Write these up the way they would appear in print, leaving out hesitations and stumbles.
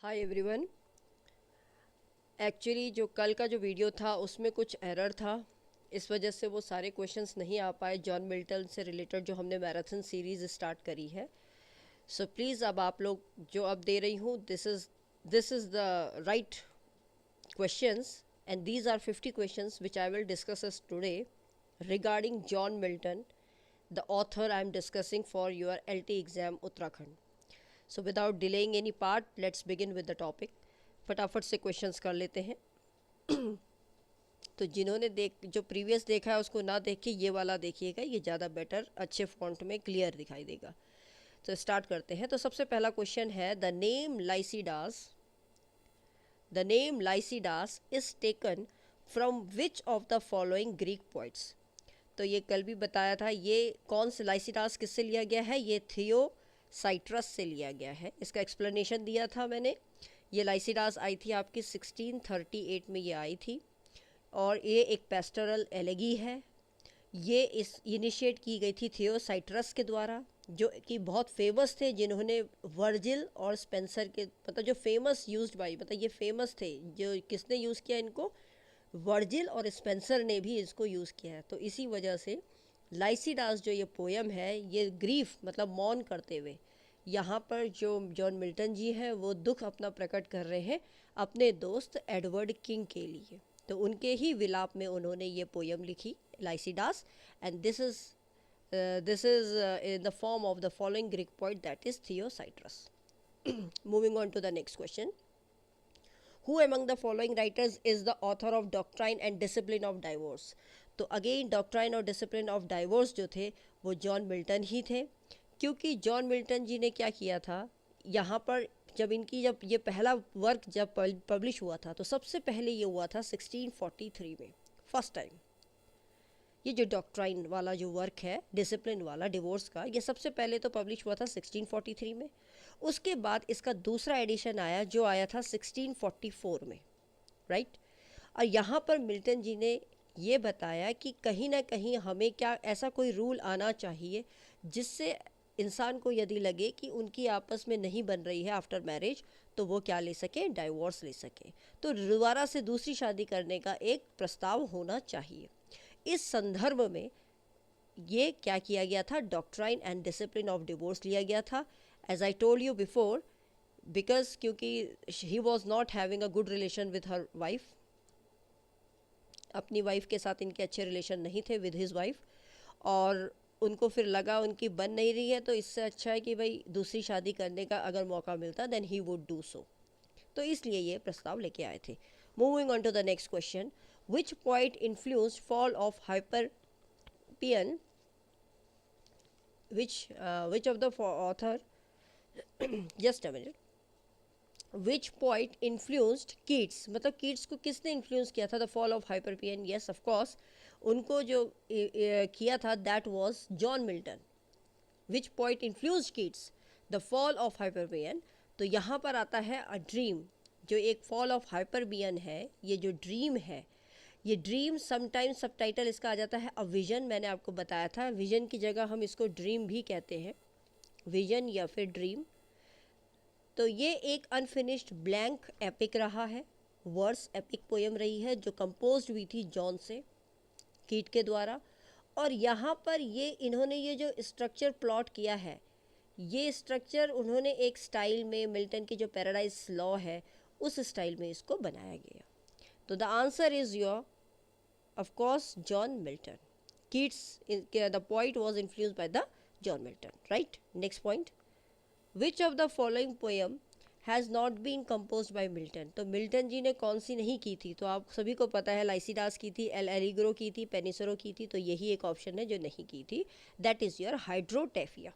Hi everyone. Actually जो कल का जो वीडियो था उसमें कुछ एरर था, इस वजह से वो सारे क्वेश्चंस नहीं आ पाए जॉन मिल्टन से रिलेटेड जो हमने मैराथन सीरीज़ स्टार्ट करी है। सो प्लीज़ अब आप लोग जो अब दे रही हूँ, this is the right questions, and these are 50 questions which I will discuss us today regarding John Milton, the author I am discussing for your LT exam Uttarakhand. So without delaying any part, let's begin with the topic. फटाफट से questions कर लेते हैं। तो जिन्होंने जो previous देखा है उसको ना देख के ये वाला देखिएगा, ये ज़्यादा बेटर अच्छे फॉन्ट में क्लियर दिखाई देगा। तो स्टार्ट करते हैं। तो सबसे पहला क्वेश्चन है, the name Lycidas is taken from which of the following Greek poets. तो ये कल भी बताया था, ये कौन से लाइसिडास किससे लिया गया है, ये थियोसाइट्रस से लिया गया है। इसका एक्सप्लेनेशन दिया था मैंने। ये लाइसिडास आई थी आपकी 1638 में ये आई थी, और ये एक पेस्टोरल एलेगी है। ये इस इनिशिएट की गई थी थियोसाइट्रस के द्वारा, जो कि बहुत फेमस थे, जिन्होंने वर्जिल और स्पेंसर के मतलब जो फेमस यूज्ड बाई मतलब ये फेमस थे, जो किसने यूज़ किया इनको, वर्जिल और स्पेंसर ने भी इसको यूज़ किया है। तो इसी वजह से लाइसिडास जो ये पोयम है, ये ग्रीफ मतलब मौन करते हुए यहाँ पर जो जॉन मिल्टन जी हैं वो दुख अपना प्रकट कर रहे हैं अपने दोस्त एडवर्ड किंग के लिए। तो उनके ही विलाप में उन्होंने ये पोयम लिखी, Lycidas, and this is in the form of the following Greek poet, that is थियोसाइट्रस। Moving on to the next question, who among the following writers is the author of Doctrine and Discipline of Divorce। तो again doctrine और discipline of divorce जो थे वो John Milton ही थे, क्योंकि John Milton ji ने क्या किया था यहाँ पर, जब ये पहला वर्क जब पब्लिश हुआ था तो सबसे पहले ये हुआ था 1643 में, फर्स्ट टाइम। ये जो डॉक्ट्राइन वाला जो वर्क है, डिसिप्लिन वाला डिवोर्स का, ये सबसे पहले तो पब्लिश हुआ था 1643 में। उसके बाद इसका दूसरा एडिशन आया जो आया था 1644 में, राइट। और यहाँ पर मिल्टन जी ने ये बताया कि कहीं ना कहीं हमें क्या ऐसा कोई रूल आना चाहिए जिससे इंसान को यदि लगे कि उनकी आपस में नहीं बन रही है आफ्टर मैरिज, तो वो क्या ले सके, डाइवोर्स ले सके। तो दोबारा से दूसरी शादी करने का एक प्रस्ताव होना चाहिए। इस संदर्भ में ये क्या किया गया था, doctrine and discipline of divorce लिया गया था। As I told you before, because क्योंकि he was not having a good relation with her wife, अपनी वाइफ के साथ इनके अच्छे रिलेशन नहीं थे विद हिज वाइफ, और उनको फिर लगा उनकी बन नहीं रही है, तो इससे अच्छा है कि भाई दूसरी शादी करने का अगर मौका मिलता then he would do so. तो इसलिए ये प्रस्ताव लेके आए थे। Moving on to the next question, which point influenced fall of Hyperion, which of the author just a minute, which point influenced Keats, मतलब कीट्स को किसने इन्फ्लुएंस किया था, the fall of Hyperion. Yes of course, उनको जो किया था that was John Milton. Which point influenced Keats, the fall of Hyperion. तो यहाँ पर आता है अ ड्रीम, जो एक फॉल ऑफ हाइपरबियन है, ये जो ड्रीम है, ये ड्रीम समटाइम्स सब टाइटल इसका आ जाता है अ विजन। मैंने आपको बताया था विजन की जगह हम इसको ड्रीम भी कहते हैं, विजन या फिर ड्रीम। तो ये एक अनफिनिश्ड ब्लैंक एपिक रहा है, वर्स एपिक पोएम रही है, जो कंपोज हुई थी जॉन से, कीट के द्वारा। और यहाँ पर इन्होंने ये जो स्ट्रक्चर प्लॉट किया है, ये स्ट्रक्चर उन्होंने एक स्टाइल में, मिल्टन की जो पैराडाइज लॉ है उस स्टाइल में इसको बनाया गया। तो the answer is your of course John Milton. Keats the poet was influenced by the John Milton, right. Next point, which of the following poem has not been compose by Milton. तो Milton ji ने कौन सी नहीं की थी, तो आप सभी को पता है लाइसिडास की थी, एल एलिग्रो की थी, पेनिसरो की थी, तो यही एक ऑप्शन है जो नहीं की थी, दैट इज़ योर हाइड्रोटेफिया।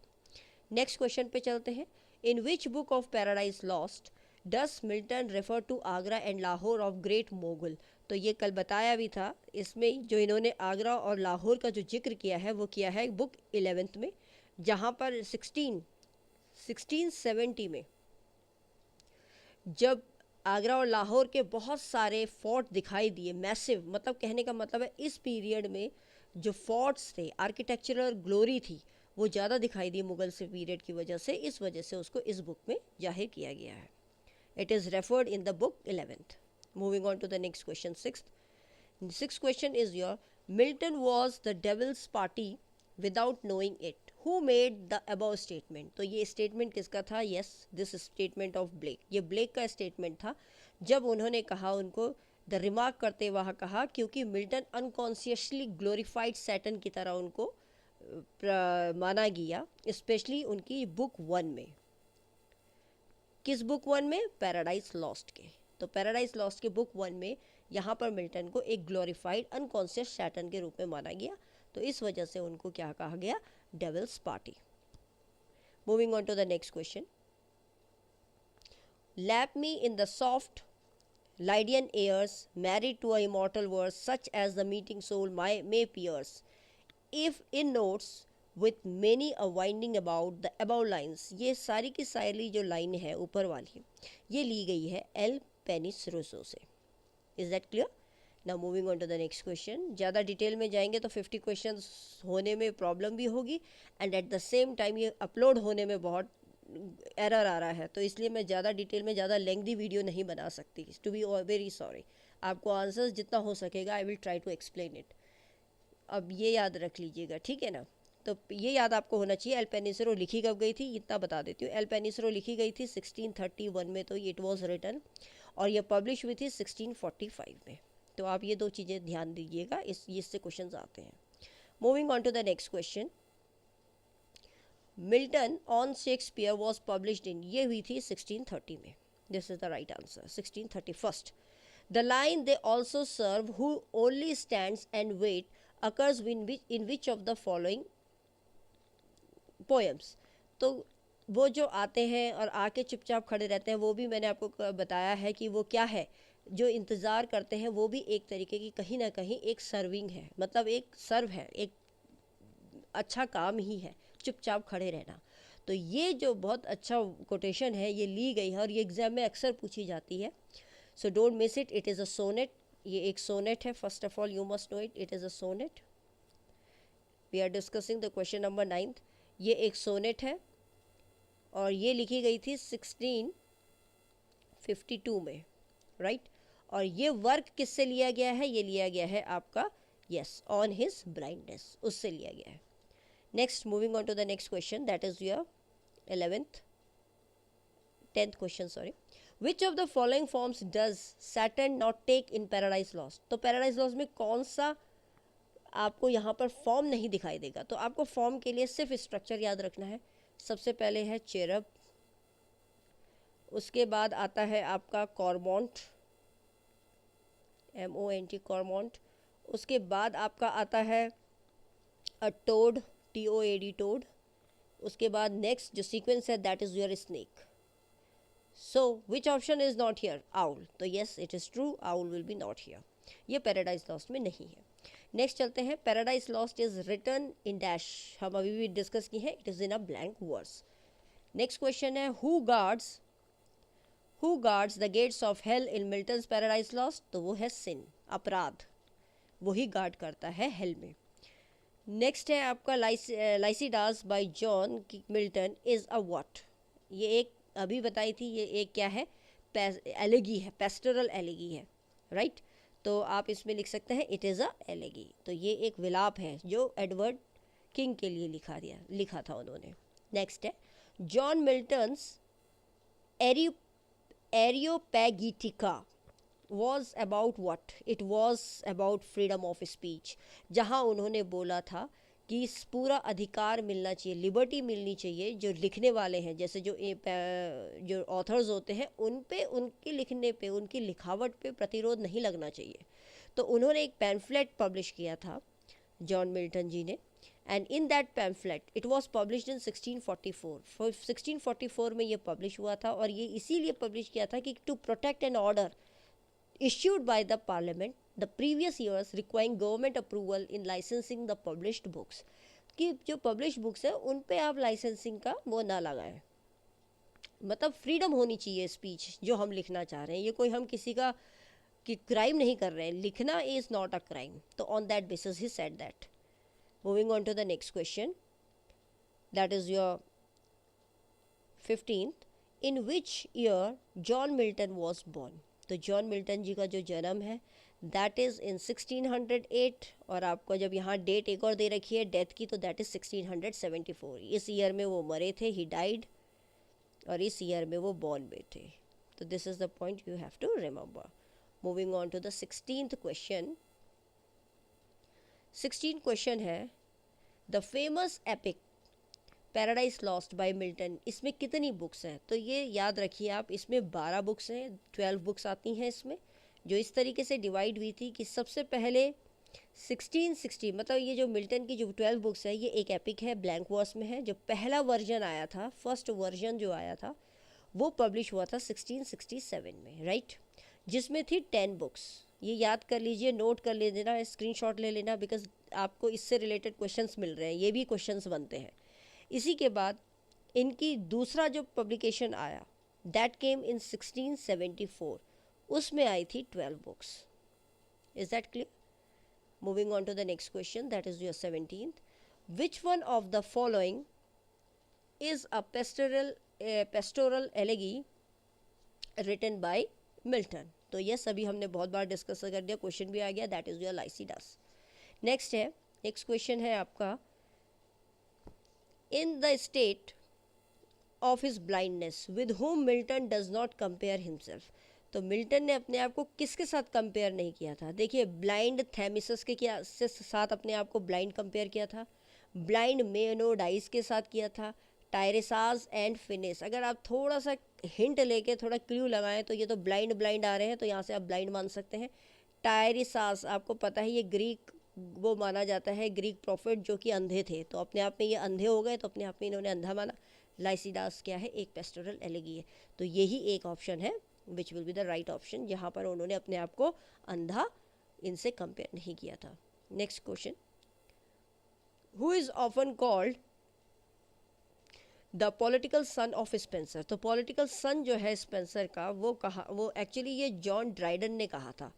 नेक्स्ट क्वेश्चन पे चलते हैं, in which book of Paradise Lost does Milton refer to Agra and Lahore of great Mogul. तो ये कल बताया भी था, इसमें जो इन्होंने आगरा और लाहौर का जो जिक्र किया है वो किया है बुक 11th में, जहाँ पर 1670 में जब आगरा और लाहौर के बहुत सारे फोर्ट दिखाई दिए, मैसिव, मतलब कहने का मतलब है इस पीरियड में जो फोर्ट्स थे, आर्किटेक्चरल ग्लोरी थी, वो ज़्यादा दिखाई दी मुगल से पीरियड की वजह से, इस वजह से उसको इस बुक में जाहिर किया गया है। It is referred in the book 11th. Moving on to the next question, 6th. Sixth question is your Milton was the devil's party without knowing it. Who made the above statement? तो ये statement किसका था? Yes, this statement of Blake. ये black का statement था जब उन्होंने कहा, उनको द रिमार्क करते वहाँ कहा, क्योंकि मिल्टन अनकॉन्शियसली ग्लोरीफाइड सैटन की तरह उनको माना गया, स्पेशली उनकी बुक 1 में. किस बुक 1 में? पैराडाइज लॉस्ट के. तो पैराडाइज लॉस्ट के बुक 1 में यहाँ पर मिल्टन को एक ग्लोरीफाइड अनकॉन्शियस सैटन के रूप में माना गया, तो इस वजह से उनको क्या कहा गया? Devil's party. Moving on to the next question. Lap me in the soft Lydian airs, married to a immortal verse, such as the meeting soul may pierce. If in notes with many a winding about the above lines. ये सारी की सारी जो line है ऊपर वाली, ये ली गई है एल पेनिस रूसो से. Is that clear? Now moving on to the next question. ज़्यादा डिटेल में जाएंगे तो 50 क्वेश्चंस होने में प्रॉब्लम भी होगी, and at the same time ये अपलोड होने में बहुत एरर आ रहा है, तो इसलिए मैं ज़्यादा डिटेल में ज़्यादा लेंथी वीडियो नहीं बना सकती. To be very sorry. आपको आंसर्स जितना हो सकेगा I will try to explain it. अब ये याद रख लीजिएगा, ठीक है ना? तो ये याद आपको होना चाहिए. एल पेनिसरो लिखी कब गई थी, इतना बता देती हूँ. एल पेनिसरो लिखी गई थी 1631 में, तो इट वॉज रिटन, और ये पब्लिश हुई थी 1645 में. तो आप ये दो चीज़ें ध्यान दीजिएगा, इससे क्वेश्चन आते हैं. Moving on to the next question. Milton on Shakespeare was published in, ये हुई थी 1630 में. This is the right answer, 1631. The line they also serve who only stands and wait occurs in which of the following poems. तो वो जो आते हैं और आके चुपचाप खड़े रहते हैं, वो भी मैंने आपको बताया है कि वो क्या है. जो इंतज़ार करते हैं वो भी एक तरीके की कहीं ना कहीं एक सर्विंग है, मतलब एक सर्व है, एक अच्छा काम ही है चुपचाप खड़े रहना. तो ये जो बहुत अच्छा कोटेशन है ये ली गई है और ये एग्ज़ाम में अक्सर पूछी जाती है. So don't miss it. It is a sonnet. ये एक सोनेट है. First of all you must know it is a sonnet. We are discussing the question number 9th. ये एक सोनेट है और ये लिखी गई थी 1652 में, राइट. और ये वर्क किससे लिया गया है? ये लिया गया है आपका, यस, ऑन हिज ब्लाइंडनेस, उससे लिया गया है. Next, moving on to the next question, that is your 10th question, sorry. Which of the following forms does Saturn not take in Paradise Lost. तो पैराडाइज लॉस्ट में कौन सा आपको यहाँ पर फॉर्म नहीं दिखाई देगा? तो आपको फॉर्म के लिए सिर्फ स्ट्रक्चर याद रखना है. सबसे पहले है चेरब, उसके बाद आता है आपका कॉर्मोंट, MONT कॉर्मोंट. उसके बाद आपका आता है अ टोड, TOAD टोड. उसके बाद नेक्स्ट जो सीक्वेंस है that is your snake. So which option is not here? Owl. तो yes, it is true, owl will be not here. ये पैराडाइज लॉस्ट में नहीं है. नेक्स्ट चलते हैं. Paradise Lost is written in dash, हम अभी भी डिस्कस की है, it is in a blank verse. Next question है who guards the gates of hell in Milton's Paradise Lost. तो वो है सिन, अपराध, वही गार्ड करता है हेल में. नेक्स्ट है आपका Lycidas by John Milton is a what. ये एक अभी बताई थी, ये एक क्या है? एलेगी है, पेस्टोरल एलेगी है, राइट. तो आप इसमें लिख सकते हैं इट इज़ अ एलेगी. तो ये एक विलाप है जो एडवर्ड किंग के लिए लिखा था उन्होंने. नेक्स्ट है John Milton's Areopagitica was about what? It was about freedom of speech. जहाँ उन्होंने बोला था कि इस पूरा अधिकार मिलना चाहिए, लिबर्टी मिलनी चाहिए जो लिखने वाले हैं, जैसे जो ऑथर्स होते हैं उन पे, उनके लिखने पे, उनकी लिखावट पे प्रतिरोध नहीं लगना चाहिए. तो उन्होंने एक पैम्फलेट पब्लिश किया था जॉन मिल्टन जी ने, and in that pamphlet it was published इन 1644. 1644 में ये पब्लिश हुआ था, और ये इसीलिए पब्लिश किया था कि to protect an order issued by the parliament the previous years requiring government approval in licensing the published books. कि जो पब्लिश बुक्स है उन पे आप लाइसेंसिंग का वो ना लगाएं. मतलब फ्रीडम होनी चाहिए स्पीच जो हम लिखना चाह रहे हैं. ये कोई हम किसी का कि क्राइम नहीं कर रहे हैं, लिखना इज़ नॉट अ क्राइम. तो on that basis he said that. Moving on to the next question, that is your 15th. In which year John Milton was born. तो जॉन मिल्टन जी का जो जन्म है दैट इज़ इन 1608, और आपको जब यहाँ डेट एक और दे रखी है डेथ की, तो दैट इज़ 1674। इस ईयर में वो मरे थे, ही डाइड, और इस ईयर में वो बॉर्न हुए थे। तो this is the point you have to remember. Moving on to the 16th क्वेश्चन। 16th क्वेश्चन है the famous epic Paradise Lost by Milton, इसमें कितनी बुक्स हैं? तो ये याद रखिए आप, इसमें 12 बुक्स हैं, 12 बुक्स आती हैं इसमें, जो इस तरीके से डिवाइड हुई थी कि सबसे पहले 1660, मतलब ये जो मिल्टन की जो 12 बुक्स है ये एक एपिक है, ब्लैंक वर्स में है। जो पहला वर्जन आया था, फर्स्ट वर्जन जो आया था वो पब्लिश हुआ था 1667 में, राइट, जिसमें थी 10 बुक्स। ये याद कर लीजिए, नोट कर ले देना, स्क्रीनशॉट ले लेना, बिकॉज आपको इससे रिलेटेड क्वेश्चंस मिल रहे हैं, ये भी क्वेश्चंस बनते हैं। इसी के बाद इनकी दूसरा जो पब्लिकेशन आया दैट केम इन 1674, उसमें आई थी 12 books. Is that clear? Moving on to the next question, that is your 17th। Which one of the following is a pastoral elegy written by Milton? तो ये सभी हमने बहुत बार डिस्कस कर दिया, क्वेश्चन भी आ गया, that is your Lycidas. Next question है आपका, in the state of his blindness with whom Milton does not compare himself. तो मिल्टन ने अपने आप को किसके साथ कंपेयर नहीं किया था? देखिए, ब्लाइंड थेमिसस के साथ अपने आप को ब्लाइंड कंपेयर किया था, ब्लाइंड मेनोडाइस के साथ किया था, टायरेसास एंड फिनिस। अगर आप थोड़ा सा हिंट लेके थोड़ा क्लू लगाएं तो ये तो ब्लाइंड आ रहे हैं, तो यहाँ से आप ब्लाइंड मान सकते हैं। टायरेसास आपको पता है ये ग्रीक वो माना जाता है, ग्रीक प्रॉफिट जो कि अंधे थे, तो अपने आप में ये अंधे हो गए, तो अपने आप में इन्होंने अंधा माना। लाइसिडास क्या है? एक पेस्टोरल एलेगी है। तो यही एक ऑप्शन है which will be the right option, जहाँ पर उन्होंने अपने आप को अंधा इनसे कंपेयर नहीं किया था। Next question, who is often called the political son of Spencer? तो पॉलिटिकल सन जो है स्पेंसर का, वो एक्चुअली ये जॉन ड्राइडन ने कहा था।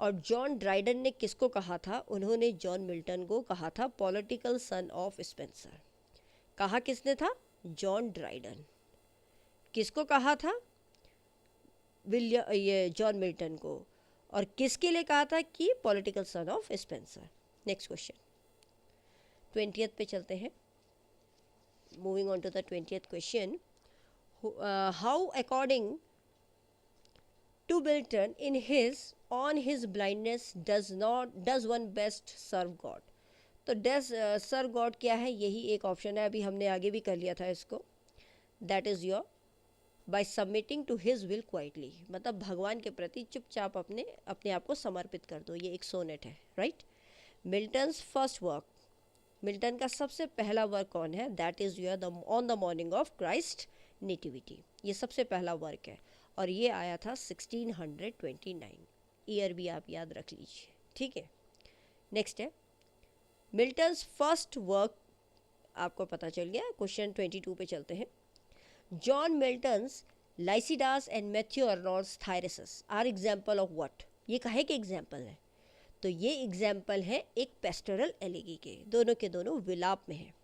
और जॉन ड्राइडन ने किसको कहा था? उन्होंने जॉन मिल्टन को कहा था पॉलिटिकल सन ऑफ स्पेंसर। कहा किसने था? John Dryden. किसको कहा था? ये जॉन मिल्टन को। और किसके लिए कहा था? कि political son of Spenser. Next question 20th पे चलते हैं। Moving on to the 20th question, how according to Milton in his on his blindness does one best serve God? तो डज सर्व गॉड क्या है? यही एक ऑप्शन है, अभी हमने आगे भी कर लिया था इसको। That is your by submitting to his will quietly, मतलब भगवान के प्रति चुपचाप अपने आप को समर्पित कर दो। ये एक सोनेट है, right. Milton's first work, Milton का सबसे पहला वर्क कौन है? That is your on the morning of Christ nativity. ये सबसे पहला वर्क है और ये आया था 1629। ईयर भी आप याद रख लीजिए, ठीक है। नेक्स्ट है मिल्टन्स फर्स्ट वर्क, आपको पता चल गया। क्वेश्चन 22 पे चलते हैं। John Milton's Lycidas and Matthew Arnold's Thyrsis are example of what? ये काहे के एग्जाम्पल है? तो ये एग्जाम्पल है एक पेस्टोरल एलेगी के, दोनों के दोनों विलाप में है।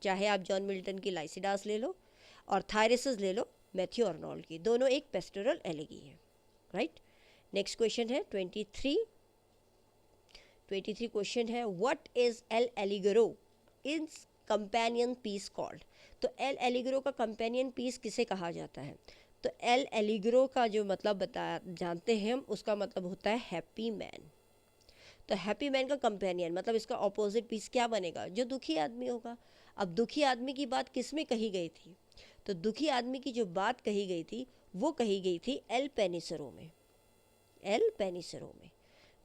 चाहे आप जॉन मिल्टन की लाइसिडास ले लो और थायरेसस ले लो मैथ्यू अर्नोल्ड की, दोनों एक पेस्टोरल एलेगी है, राइट। नेक्स्ट क्वेश्चन है 23 क्वेश्चन है, what is L'Allegro in companion piece called? तो एल एलिगरो का कंपेनियन पीस किसे कहा जाता है? तो एल एलिगरो का जो मतलब बताया जानते हैं हम, उसका मतलब होता है हैप्पी मैन। तो हैप्पी मैन का कंपेनियन मतलब इसका ऑपोजिट पीस क्या बनेगा? जो दुखी आदमी होगा। अब दुखी आदमी की बात किस में कही गई थी? तो दुखी आदमी की जो बात कही गई थी वो कही गई थी एल पेनिसरो में, एल पेनिसरो में।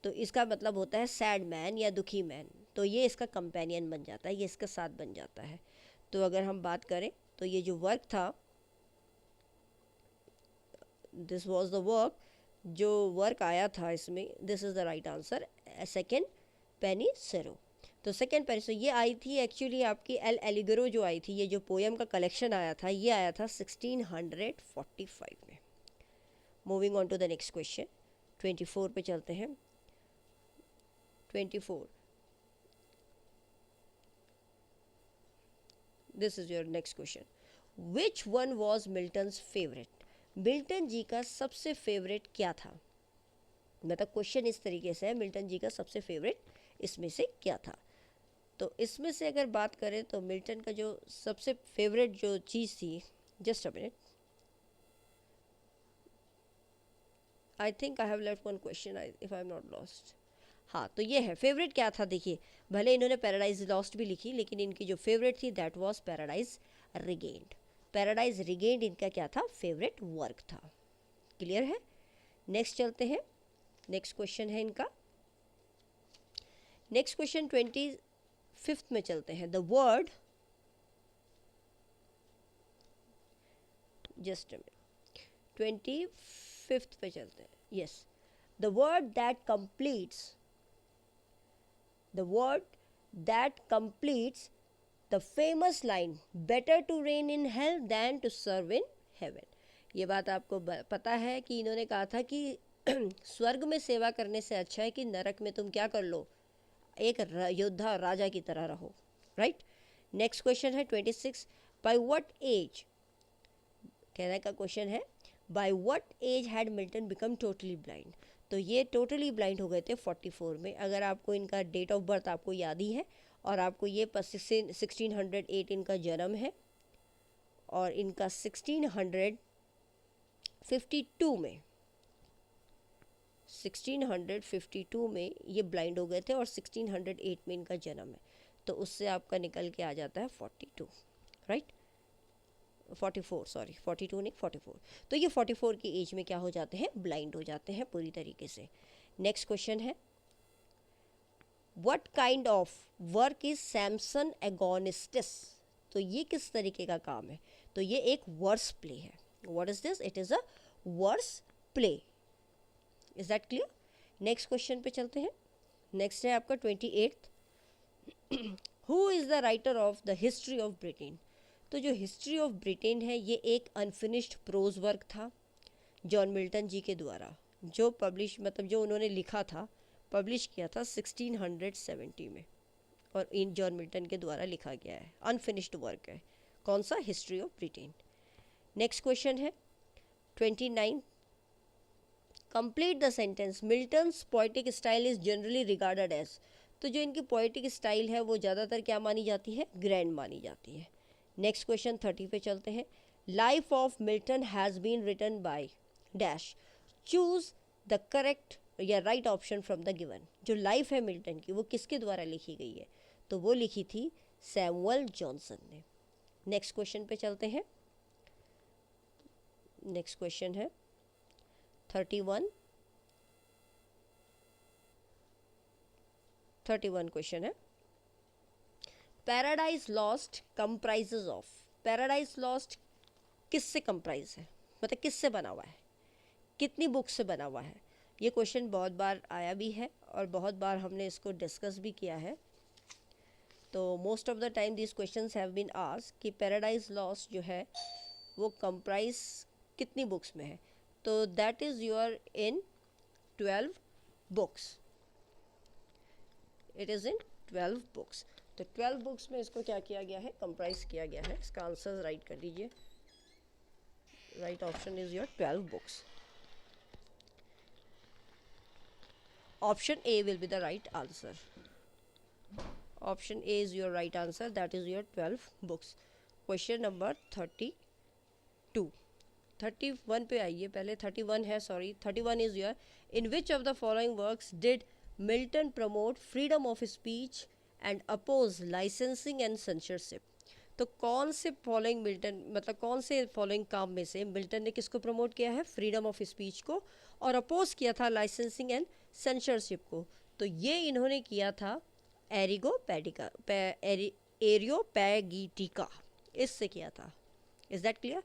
तो इसका मतलब होता है सैड मैन या दुखी मैन। तो ये इसका कंपेनियन बन जाता है, ये इसका साथ बन जाता है। तो अगर हम बात करें तो ये जो वर्क था, दिस वाज द वर्क, जो वर्क आया था इसमें, this is the right answer, second Penseroso. तो सेकेंड पेनिसेरो ये आई थी एक्चुअली आपकी एल एलिगरो जो आई थी, ये जो पोएम का कलेक्शन आया था ये आया था 1645 में। Moving on to the next question 24 पे चलते हैं। 24, this is your next question. Which one was Milton's favorite? Milton ji का सबसे फेवरेट क्या था? मतलब क्वेश्चन इस तरीके से है, मिल्टन जी का सबसे फेवरेट इसमें से क्या था? तो इसमें से अगर बात करें तो मिल्टन का जो सबसे फेवरेट जो चीज़ थी, just a minute, I think I have left one question if I am not lost. हाँ, तो ये है फेवरेट क्या था। देखिए, भले इन्होंने पैराडाइज लॉस्ट भी लिखी, लेकिन इनकी जो फेवरेट थी that was paradise regained. Paradise regained इनका क्या था? फेवरेट वर्क था। क्लियर है? नेक्स्ट चलते हैं, नेक्स्ट क्वेश्चन है इनका। नेक्स्ट क्वेश्चन 25th में चलते हैं। द वर्ड, जस्ट 25th पे चलते हैं। Yes, the word that completes, the word that completes the famous line better to reign in hell than to serve in heaven. ये बात आपको पता है कि इन्होंने कहा था कि स्वर्ग में सेवा करने से अच्छा है कि नरक में तुम क्या कर लो, एक योद्धा राजा की तरह रहो। राइट। नेक्स्ट क्वेश्चन है 26। बाय व्हाट एज, कहने का क्वेश्चन है, by what age had Milton become totally blind. तो ये टोटली ब्लाइंड हो गए थे 44 में। अगर आपको इनका डेट ऑफ बर्थ आपको याद ही है, और आपको ये 1608 इनका जन्म है, और इनका 1652 में 1652 में ये ब्लाइंड हो गए थे, और 1608 में इनका जन्म है। तो उससे आपका निकल के आ जाता है 42। राइट, 44, सॉरी 42 नहीं 44। तो ये 44 की एज में क्या हो जाते हैं? ब्लाइंड हो जाते हैं पूरी तरीके से। नेक्स्ट क्वेश्चन है, what kind of work is Samson Agonistes. तो ये किस तरीके का काम है? तो ये एक वर्स प्ले है। What is this? It is a verse play. Is that clear? Next question पे चलते हैं। नेक्स्ट है आपका 28th। Who is the writer of the history of Britain. तो जो हिस्ट्री ऑफ ब्रिटेन है, ये एक अनफिनिश्ड प्रोज वर्क था जॉन मिल्टन जी के द्वारा, जो पब्लिश, मतलब जो उन्होंने लिखा था, पब्लिश किया था 1670 में, और इन जॉन मिल्टन के द्वारा लिखा गया है। अनफिनिश्ड वर्क है। कौन सा? History of Britain. Next question है 29। Complete the sentence, Milton's poetic style is generally regarded as. तो जो इनकी पोएटिक स्टाइल है वो ज़्यादातर क्या मानी जाती है? ग्रैंड मानी जाती है। नेक्स्ट क्वेश्चन 30 पे चलते हैं। Life of Milton has been written by dash, choose the correct या right option from the given. जो लाइफ है मिल्टन की, वो किसके द्वारा लिखी गई है? तो वो लिखी थी सैमुअल जॉनसन ने। नेक्स्ट क्वेश्चन पे चलते हैं। नेक्स्ट क्वेश्चन है 31 क्वेश्चन है, paradise lost comprises of. Paradise lost किससे कंप्राइज है, मतलब किससे बना हुआ है, कितनी बुक से बना हुआ है? ये क्वेश्चन बहुत बार आया भी है, और बहुत बार हमने इसको डिस्कस भी किया है। तो most of the time this questions have been asked कि पैराडाइज लॉस्ट जो है वो कंप्राइज कितनी बुक्स में है? तो that is your in 12 books. It is in 12 books. तो 12 बुक्स में इसको क्या किया गया है? कंप्राइज किया गया है। इसका आंसर राइट कर लीजिए। Right option is your 12 books. Option A will be the right answer. Option A is your right answer, that is your 12 books. Question number 32। 31 पे आइए, पहले 31 है, sorry 31 is your, in which of the following works did Milton promote freedom of speech and oppose licensing and censorship. तो कौन से following Milton, मतलब कौन से फॉलोइंग काम में से मिल्टन ने किसको प्रमोट किया है? फ्रीडम ऑफ स्पीच को, और अपोज किया था लाइसेंसिंग एंड सेंसरशिप को। तो ये इन्होंने किया था एरियोपैगीटिका, इससे किया था। Is that clear?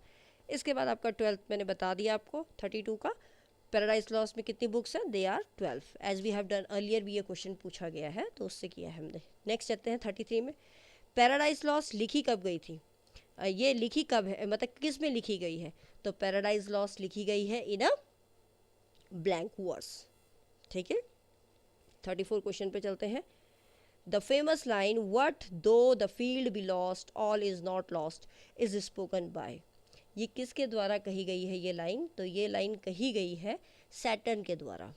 इसके बाद आपका 12th मैंने बता दिया आपको 32 का। पैराडाइज लॉस्ट में कितनी बुक्स हैं? They are 12, as we have done earlier भी ये क्वेश्चन पूछा गया है, तो उससे किया है हमने। नेक्स्ट चलते हैं 33 में। पैराडाइज लॉस्ट लिखी कब गई थी? ये लिखी कब है, मतलब किस में लिखी गई है? तो पैराडाइज लॉस्ट लिखी गई है इन अ ब्लैंक वर्स। ठीक है, 34 क्वेश्चन पे चलते हैं। द फेमस लाइन, वट दो the field be lost all is not lost, is spoken by. ये किसके द्वारा कही गई है ये लाइन? तो ये लाइन कही गई है सैटर्न के द्वारा।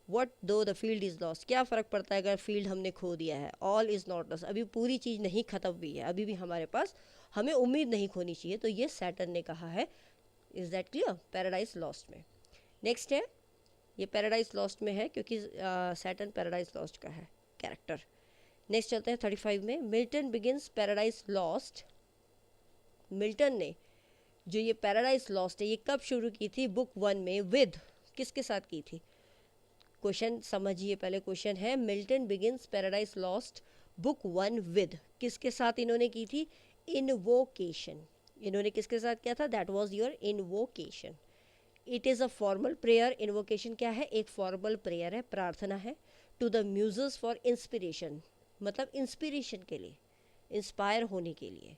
वट दो द फील्ड इज़ लॉस्ट, क्या फ़र्क पड़ता है अगर फील्ड हमने खो दिया है? ऑल इज़ नॉट लॉस्ट, अभी पूरी चीज़ नहीं ख़त्म हुई है, अभी भी हमारे पास, हमें उम्मीद नहीं खोनी चाहिए। तो ये सैटर्न ने कहा है। Is that clear? Paradise Lost में। नेक्स्ट है, ये पैराडाइज लॉस्ट में है क्योंकि सैटर्न पैराडाइज लॉस्ट का है कैरेक्टर। नेक्स्ट चलते हैं 35 में। Milton begins paradise lost, Milton ने जो ये पैराडाइज लॉस्ट है ये कब शुरू की थी? बुक 1 में। विद, किसके साथ की थी? क्वेश्चन समझिए पहले। क्वेश्चन है Milton begins paradise lost book 1 with, किसके साथ इन्होंने की थी? इनवोकेशन। इन्होंने किसके साथ किया था? That was your invocation. It is a formal prayer. Invocation क्या है? एक फॉर्मल प्रेयर है, प्रार्थना है। To the muses for inspiration, मतलब इंस्पिरेशन के लिए, इंस्पायर होने के लिए।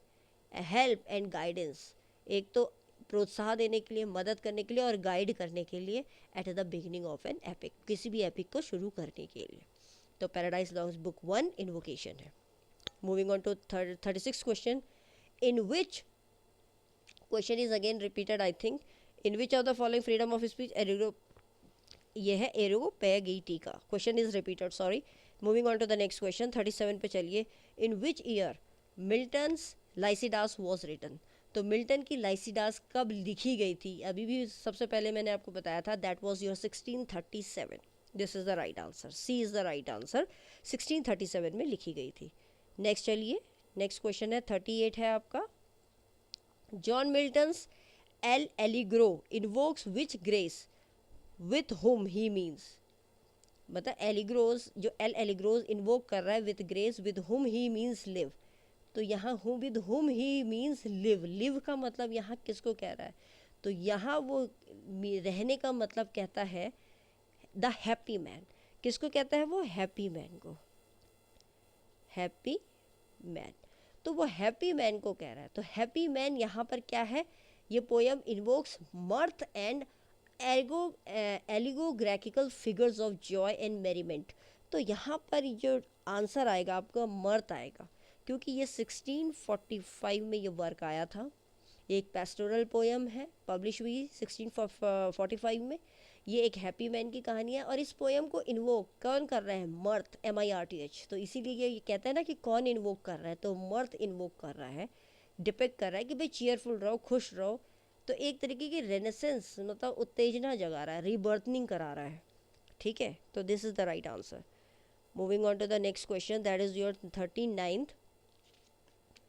हेल्प एंड गाइडेंस, एक तो प्रोत्साहन देने के लिए, मदद करने के लिए और गाइड करने के लिए। At the beginning of an epic, किसी भी एपिक को शुरू करने के लिए। तो पैराडाइज लॉस्ट बुक 1 इन्वोकेशन है। Moving on to 36 question. In which, question is again repeated I think. In which of the following freedom of speech argued, ये है एरोपेगीटी का question is repeated, sorry. Moving on to the next question 37 पे चलिए। In which year Milton's Lycidas was written, तो Milton की लाइसिडास कब लिखी गई थी? अभी भी सबसे पहले मैंने आपको बताया था that was your 1637। This is the right answer, C is the right answer. 1637 में लिखी गई थी। नेक्स्ट चलिए, नेक्स्ट क्वेश्चन है 38 है आपका। John Milton's L Allegro invokes which grace with home he means, मतलब एलिग्रोज, जो एल एलिग्रोज इन्वोक कर रहा है with grace, with whom he means live. तो यहाँ हूँ with whom he means live, live का मतलब यहाँ किसको कह रहा है? तो यहाँ वो रहने का मतलब कहता है द हैप्पी मैन। किसको कहता है वो? हैप्पी मैन को, हैप्पी मैन। तो वो हैप्पी मैन को कह रहा है। तो हैप्पी मैन यहाँ पर क्या है? ये poem invokes mirth and allegorical figures of joy and merriment. तो यहाँ पर जो आंसर आएगा आपका मर्थ आएगा, क्योंकि ये 1645 में ये वर्क आया था। एक पेस्टोरल पोयम है, पब्लिश हुई 1645 में। ये एक हैप्पी मैन की कहानी है और इस पोयम को इन्वोक कौन कर रहा है? मर्थ, MIRTH। तो इसीलिए ये कहते हैं ना कि कौन इन्वोक कर रहा है, तो मर्थ इन्वोक कर रहा है, डिपेक्ट कर रहा है कि भाई चीयरफुल रहो, खुश रहो। तो एक तरीके की रेनेसेंस, मतलब उत्तेजना जगा रहा है, रीबर्थनिंग करा रहा है। ठीक है, तो this is the right answer. Moving on to the next question, that is your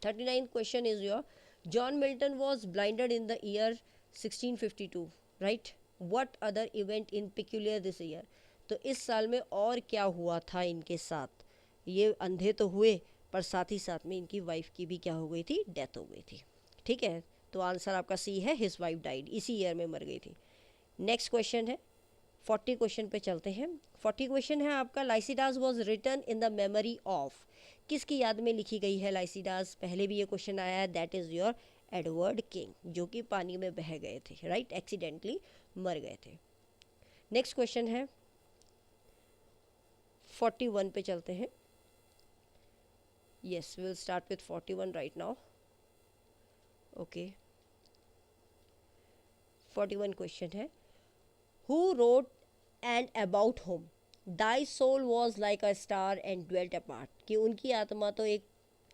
39th question is your John Milton was blinded in the year 1652, right? What other event in peculiar this year? तो इस साल में और क्या हुआ था इनके साथ? ये अंधे तो हुए पर साथ ही साथ में इनकी वाइफ की भी क्या हो गई थी? डेथ हो गई थी। ठीक है, तो आंसर आपका सी है, हिज वाइफ डाइड, इसी ईयर में मर गई थी। नेक्स्ट क्वेश्चन है 40 क्वेश्चन पे चलते हैं। 40 क्वेश्चन है आपका। Lycidas was written in the memory of, किसकी याद में लिखी गई है लाइसिडास? पहले भी ये क्वेश्चन आया है, that is your Edward king, जो कि पानी में बह गए थे, राइट? एक्सीडेंटली मर गए थे। नेक्स्ट क्वेश्चन है 41 पे चलते हैं। Yes, we will start with 41 right now. Okay, 41 question है। Who wrote and about whom thy soul was like a star and dwelt apart, कि उनकी आत्मा तो एक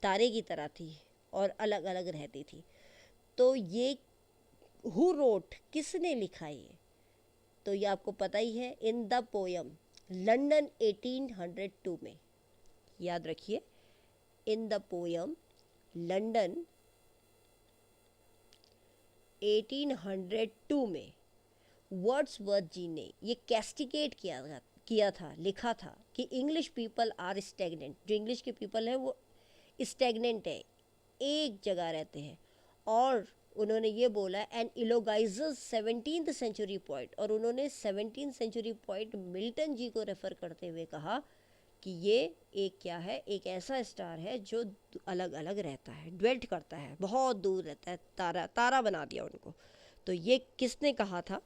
तारे की तरह थी और अलग अलग रहती थी। तो ये हु रोट, किसने लिखा ये? तो ये आपको पता ही है, इन द पोयम लंदन 1802 में। याद रखिए, इन द पोयम लंदन 1802 में वर्ड्सवर्थ जी ने ये कैस्टिकेट किया था, लिखा था कि इंग्लिश पीपल आर स्टैग्नेंट, जो इंग्लिश के पीपल हैं वो स्टैग्नेंट है, एक जगह रहते हैं। और उन्होंने ये बोला एंड इलोगाइजर्स 17th सेंचुरी पोइट, और उन्होंने 17th सेंचुरी पोइट मिल्टन जी को रेफ़र करते हुए कहा कि ये एक क्या है? एक ऐसा स्टार है जो अलग अलग रहता है, ड्वेल्ट करता है, बहुत दूर रहता है, तारा तारा बना दिया उनको। तो ये किसने कहा था?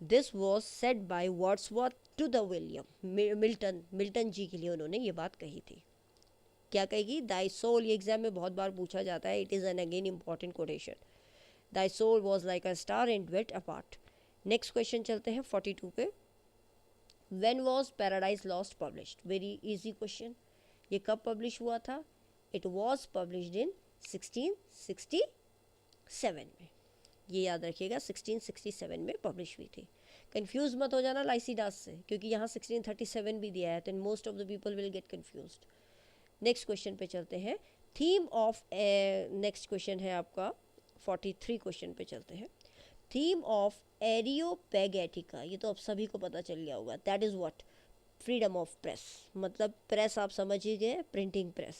This was said by Wordsworth to the William Milton, Milton ji के लिए उन्होंने ये बात कही थी। क्या कहेगी? दाई सोल, ये एग्जाम में बहुत बार पूछा जाता है, it is an again important quotation. Thy soul was like a star and वेट अपार्ट। नेक्स्ट क्वेश्चन चलते हैं 42 पे। When was Paradise Lost published? Very easy question. ये कब पब्लिश हुआ था? इट वॉज पब्लिश्ड इन 1667 में। ये याद रखिएगा 1667 में पब्लिश हुई थी। कंफ्यूज मत हो जाना लाइसीडास से, क्योंकि यहाँ 1637 भी दिया है, तो most of the people will get confused. Next question पे चलते हैं। थीम ऑफ नेक्स्ट क्वेश्चन है आपका 43 क्वेश्चन पे चलते हैं। थीम ऑफ एरियोपेगैटिका, ये तो अब सभी को पता चल गया होगा। That is what? Freedom of press. मतलब प्रेस आप समझ ही गए, प्रिंटिंग प्रेस।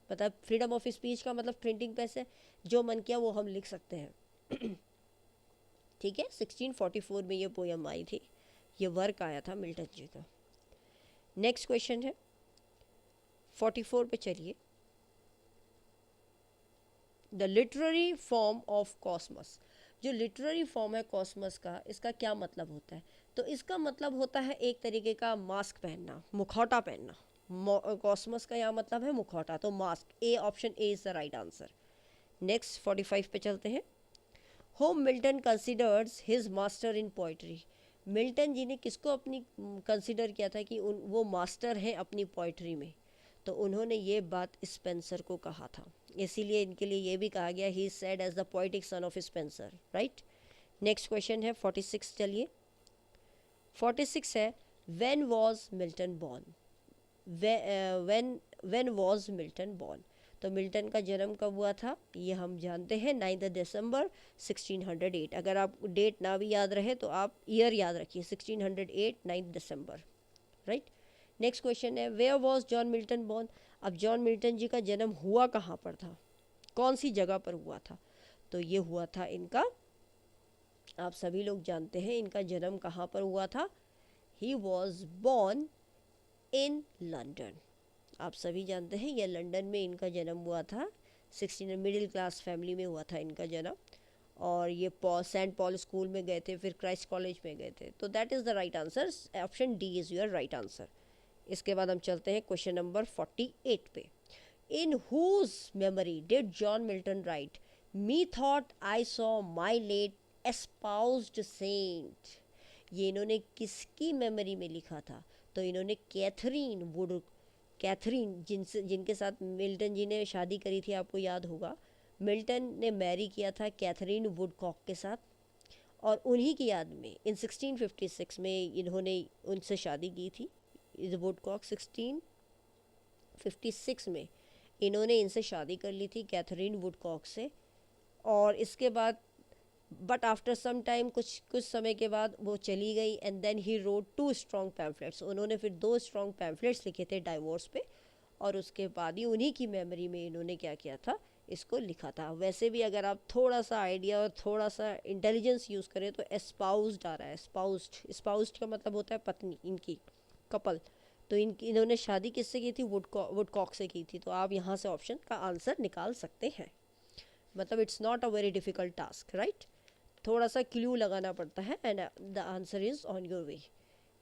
मतलब फ्रीडम ऑफ स्पीच का मतलब प्रिंटिंग प्रेस है, जो मन किया वो हम लिख सकते हैं। ठीक है, 1644 में ये पोयम आई थी, ये वर्क आया था मिल्टन जी का। नेक्स्ट क्वेश्चन है 44 पे चलिए। The literary form of cosmos. जो लिटरेरी फॉर्म है कॉस्मस का, इसका क्या मतलब होता है? तो इसका मतलब होता है एक तरीके का मास्क पहनना, मुखौटा पहनना। कॉस्मस का यहाँ मतलब है मुखौटा, तो mask. A, option A is the right answer. Next 45 पे चलते हैं। Whom Milton considers his master in poetry. Milton ji ने किसको अपनी कंसिडर किया था कि वो मास्टर हैं अपनी पोइट्री में? तो उन्होंने ये बात स्पेंसर को कहा था, इसीलिए इनके लिए ये भी कहा गया he is said as the poetic son of Spenser, right. Next question है 46, चलिए 46 है। When was Milton born? When was Milton born? तो मिल्टन का जन्म कब हुआ था? ये हम जानते हैं 9 दिसंबर 1608। अगर आप डेट ना भी याद रहे तो आप ईयर याद रखिए, 1608 9 दिसंबर, राइट। नेक्स्ट क्वेश्चन है where was John Milton born? अब जॉन मिल्टन जी का जन्म हुआ कहाँ पर था, कौन सी जगह पर हुआ था? तो ये हुआ था इनका, आप सभी लोग जानते हैं इनका जन्म कहाँ पर हुआ था। He was born in London. आप सभी जानते हैं ये लंदन में इनका जन्म हुआ था। 16 मिडिल क्लास फैमिली में हुआ था इनका जन्म, और ये सेंट पॉल स्कूल में गए थे, फिर क्राइस्ट कॉलेज में गए थे। तो that is the right answer, option D is your right answer. इसके बाद हम चलते हैं क्वेश्चन नंबर 48 पे। In whose memory did John Milton write methought I saw my late espoused saint? ये इन्होंने किसकी मेमोरी में लिखा था? तो इन्होंने कैथरीन जिनके साथ मिल्टन जी ने शादी करी थी, आपको याद होगा। मिल्टन ने मैरी किया था कैथरीन वुडकॉक के साथ, और उन्हीं की याद में इन 1656 में इन्होंने उनसे शादी की थी। वुडकॉक 1656 में इन्होंने इनसे शादी कर ली थी, कैथरीन वुडकॉक से। और इसके बाद बट आफ्टर सम टाइम, कुछ समय के बाद वो चली गई, and then he wrote 2 strong pamphlets. उन्होंने फिर 2 स्ट्रॉन्ग पैम्फलेट्स लिखे थे डाइवोर्स पे, और उसके बाद ही उन्हीं की मेमोरी में इन्होंने क्या किया था, इसको लिखा था। वैसे भी अगर आप थोड़ा सा आइडिया और थोड़ा सा इंटेलिजेंस यूज़ करें तो एस्पाउस्ड आ रहा है। स्पाउस्ड का मतलब होता है पत्नी, इनकी कपल। तो इन्होंने शादी किससे की थी? वुडकॉक से की थी। तो आप यहाँ से ऑप्शन का आंसर निकाल सकते हैं। मतलब it's not a very difficult task, right. थोड़ा सा क्लू लगाना पड़ता है, and the answer is on your way.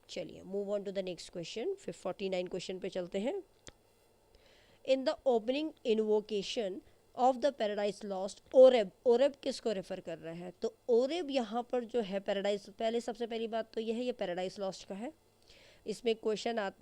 चलिए move on to the next question. फिर 49 क्वेश्चन पे चलते हैं। In the opening invocation of the paradise lost, Oreb किसको रेफर कर रहा है? तो ओरेब यहाँ पर जो है पैराडाइज, पहले सबसे पहली बात तो यह है ये पैराडाइज लॉस्ट का है। इसमें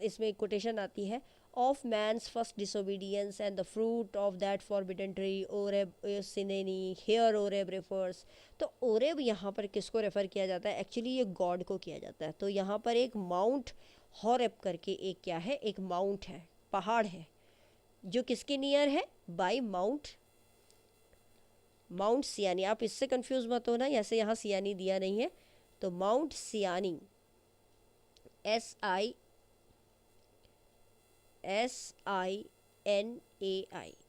इसमें कोटेशन आती है of man's first disobedience and the fruit of that forbidden tree Oreb Sinai, here Oreb refers. तो ओरेब यहाँ पर किसको रेफर किया जाता है? एक्चुअली ये गॉड को किया जाता है। तो यहाँ पर एक माउंट हॉरेब करके एक क्या है, एक माउंट है, पहाड़ है, जो किसके नियर है? बाय माउंट सियानी। आप इससे कंफ्यूज मत हो ना, ऐसे यहाँ सियानी दिया नहीं है। तो माउंट सियानी, SINAI,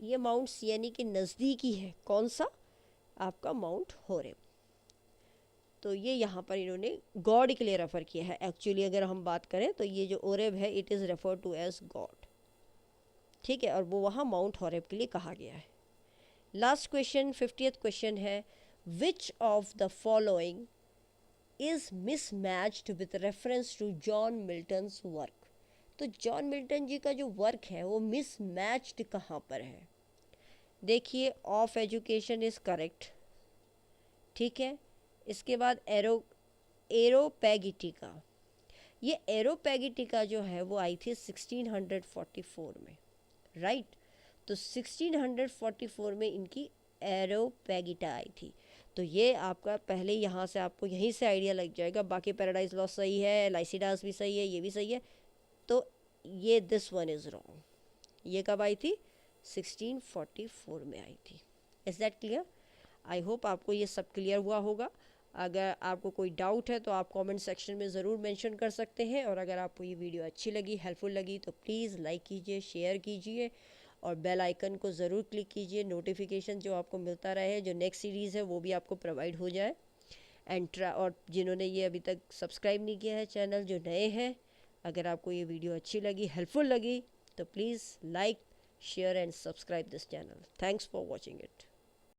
ये माउंट सियानी के नज़दीक ही है। कौन सा? आपका माउंट होरेब। तो ये यहाँ पर इन्होंने गॉड के लिए रेफ़र किया है। एक्चुअली अगर हम बात करें तो ये जो ओरेब है it is refer to as God, ठीक है, और वो वहाँ माउंट होरेब के लिए कहा गया है। लास्ट क्वेश्चन 50th क्वेश्चन है which of the following is mismatched with reference to John Milton's work? तो जॉन मिल्टन जी का जो वर्क है वो मिसमैच्ड कहाँ पर है? देखिए, ऑफ एजुकेशन इज़ करेक्ट, ठीक है। इसके बाद एरोपैगिटिका। ये एरोपैगिटिका जो है वो आई थी 1644 में, राइट। तो 1644 में इनकी एरोपैगिटा आई थी। तो ये आपका पहले यहाँ से आपको यहीं से आइडिया लग जाएगा। बाकी पैराडाइज लॉस्ट सही है, लाइसिडास भी सही है, ये भी सही है। तो ये दिस वन इज़ रॉन्ग। ये कब आई थी? 1644 में आई थी। Is that clear? I hope आपको ये सब क्लियर हुआ होगा। अगर आपको कोई डाउट है तो आप कमेंट सेक्शन में ज़रूर मेंशन कर सकते हैं। और अगर आपको ये वीडियो अच्छी लगी, हेल्पफुल लगी, तो प्लीज़ लाइक कीजिए, शेयर कीजिए और बेल आइकन को ज़रूर क्लिक कीजिए। नोटिफिकेशन जो आपको मिलता रहे, जो नेक्स्ट सीरीज़ है वो भी आपको प्रोवाइड हो जाए। और जिन्होंने ये अभी तक सब्सक्राइब नहीं किया है चैनल, जो नए हैं, अगर आपको ये वीडियो अच्छी लगी, हेल्पफुल लगी, तो please like, share and subscribe this channel. Thanks for watching it.